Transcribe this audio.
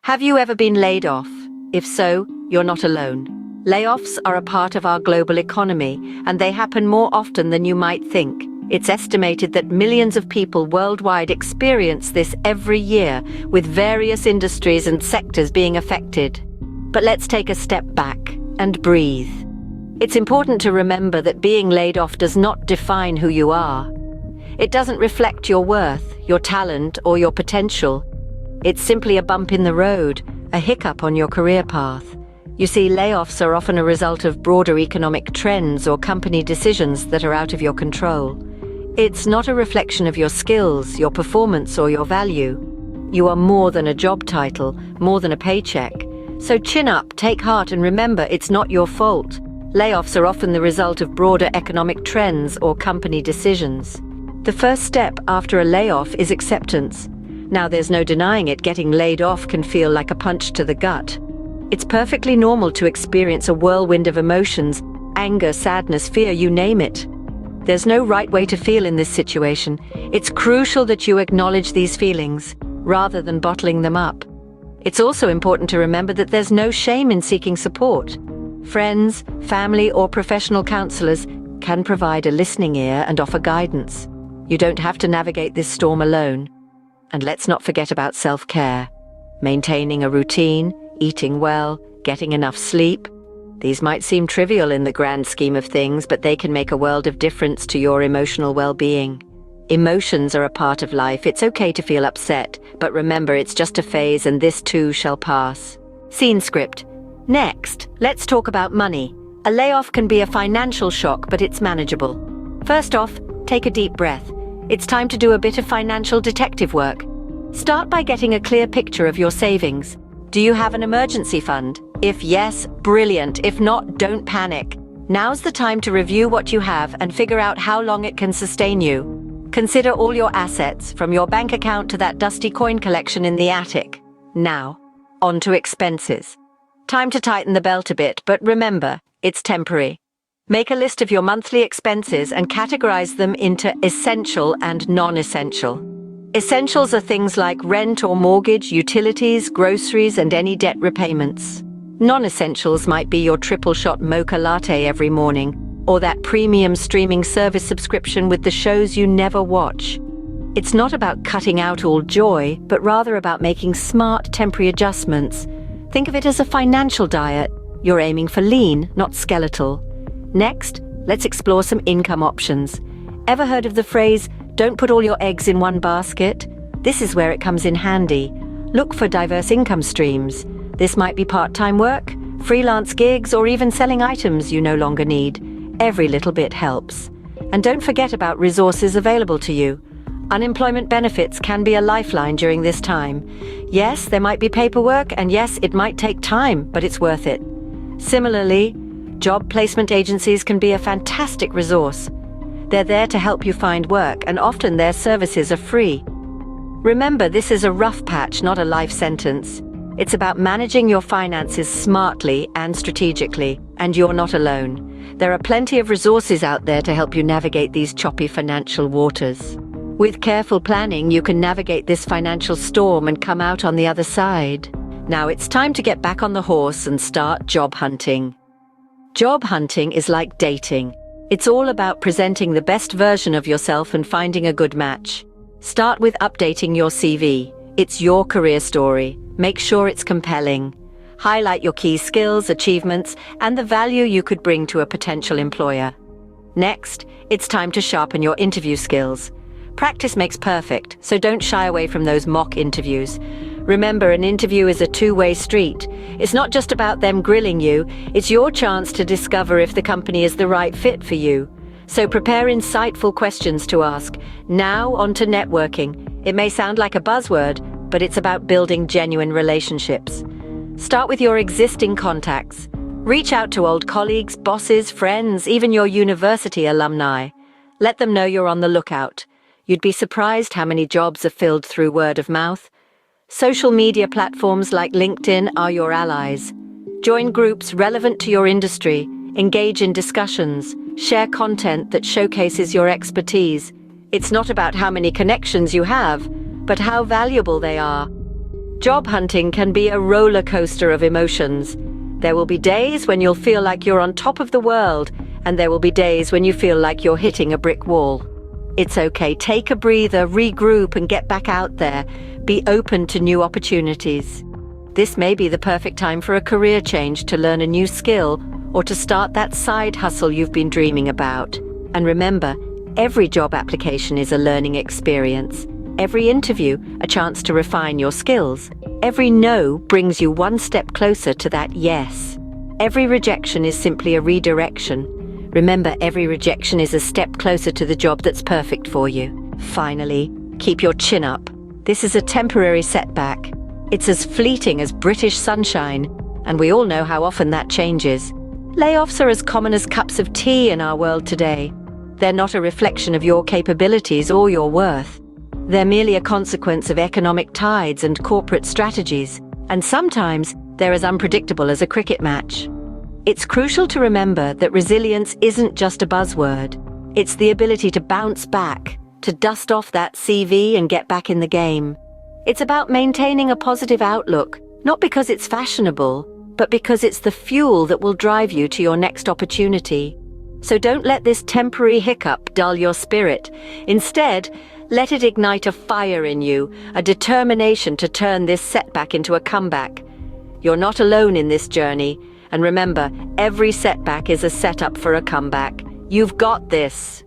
Have you ever been laid off? If so, you're not alone. Layoffs are a part of our global economy, and they happen more often than you might think. It's estimated that millions of people worldwide experience this every year, with various industries and sectors being affected. But let's take a step back and breathe. It's important to remember that being laid off does not define who you are. It doesn't reflect your worth, your talent, or your potential. It's simply a bump in the road, a hiccup on your career path. You see, layoffs are often a result of broader economic trends or company decisions that are out of your control. It's not a reflection of your skills, your performance, or your value. You are more than a job title, more than a paycheck. So chin up, take heart, and remember, it's not your fault. Layoffs are often the result of broader economic trends or company decisions. The first step after a layoff is acceptance. Now, there's no denying it, getting laid off can feel like a punch to the gut. It's perfectly normal to experience a whirlwind of emotions, anger, sadness, fear, you name it. There's no right way to feel in this situation. It's crucial that you acknowledge these feelings, rather than bottling them up. It's also important to remember that there's no shame in seeking support. Friends, family, or professional counselors can provide a listening ear and offer guidance. You don't have to navigate this storm alone. And let's not forget about self-care. Maintaining a routine, eating well, getting enough sleep. These might seem trivial in the grand scheme of things, but they can make a world of difference to your emotional well-being. Emotions are a part of life. It's okay to feel upset, but remember, it's just a phase, and this too shall pass. Scene script. Next, let's talk about money. A layoff can be a financial shock, but it's manageable. First off, take a deep breath. It's time to do a bit of financial detective work. Start by getting a clear picture of your savings. Do you have an emergency fund? If yes, brilliant. If not, don't panic. Now's the time to review what you have and figure out how long it can sustain you. Consider all your assets, from your bank account to that dusty coin collection in the attic. Now, on to expenses. Time to tighten the belt a bit, but remember, it's temporary. Make a list of your monthly expenses and categorize them into essential and non-essential. Essentials are things like rent or mortgage, utilities, groceries, and any debt repayments. Non-essentials might be your triple-shot mocha latte every morning, or that premium streaming service subscription with the shows you never watch. It's not about cutting out all joy, but rather about making smart, temporary adjustments. Think of it as a financial diet. You're aiming for lean, not skeletal. Next, let's explore some income options. Ever heard of the phrase, "Don't put all your eggs in one basket"? This is where it comes in handy. Look for diverse income streams. This might be part-time work, freelance gigs, or even selling items you no longer need. Every little bit helps. And don't forget about resources available to you. Unemployment benefits can be a lifeline during this time. Yes, there might be paperwork, and yes, it might take time, but it's worth it. Similarly, job placement agencies can be a fantastic resource. They're there to help you find work, and often their services are free. Remember, this is a rough patch, not a life sentence. It's about managing your finances smartly and strategically, and you're not alone. There are plenty of resources out there to help you navigate these choppy financial waters. With careful planning, you can navigate this financial storm and come out on the other side. Now it's time to get back on the horse and start job hunting. Job hunting is like dating. It's all about presenting the best version of yourself and finding a good match. Start with updating your CV. It's your career story. Make sure it's compelling. Highlight your key skills, achievements, and the value you could bring to a potential employer. Next, it's time to sharpen your interview skills. Practice makes perfect, so don't shy away from those mock interviews. Remember, an interview is a two-way street. It's not just about them grilling you, it's your chance to discover if the company is the right fit for you. So prepare insightful questions to ask. Now, on to networking. It may sound like a buzzword, but it's about building genuine relationships. Start with your existing contacts. Reach out to old colleagues, bosses, friends, even your university alumni. Let them know you're on the lookout. You'd be surprised how many jobs are filled through word of mouth. Social media platforms like LinkedIn are your allies. Join groups relevant to your industry, engage in discussions, share content that showcases your expertise. It's not about how many connections you have, but how valuable they are. Job hunting can be a roller coaster of emotions. There will be days when you'll feel like you're on top of the world, and there will be days when you feel like you're hitting a brick wall. It's okay, take a breather, regroup, and get back out there. Be open to new opportunities. This may be the perfect time for a career change, to learn a new skill, or to start that side hustle you've been dreaming about. And remember, every job application is a learning experience. Every interview, a chance to refine your skills. Every no brings you one step closer to that yes. Every rejection is simply a redirection. Remember, every rejection is a step closer to the job that's perfect for you. Finally, keep your chin up. This is a temporary setback. It's as fleeting as British sunshine, and we all know how often that changes. Layoffs are as common as cups of tea in our world today. They're not a reflection of your capabilities or your worth. They're merely a consequence of economic tides and corporate strategies, and sometimes they're as unpredictable as a cricket match. It's crucial to remember that resilience isn't just a buzzword. It's the ability to bounce back, to dust off that CV and get back in the game. It's about maintaining a positive outlook, not because it's fashionable, but because it's the fuel that will drive you to your next opportunity. So don't let this temporary hiccup dull your spirit. Instead, let it ignite a fire in you, a determination to turn this setback into a comeback. You're not alone in this journey, and remember, every setback is a setup for a comeback. You've got this.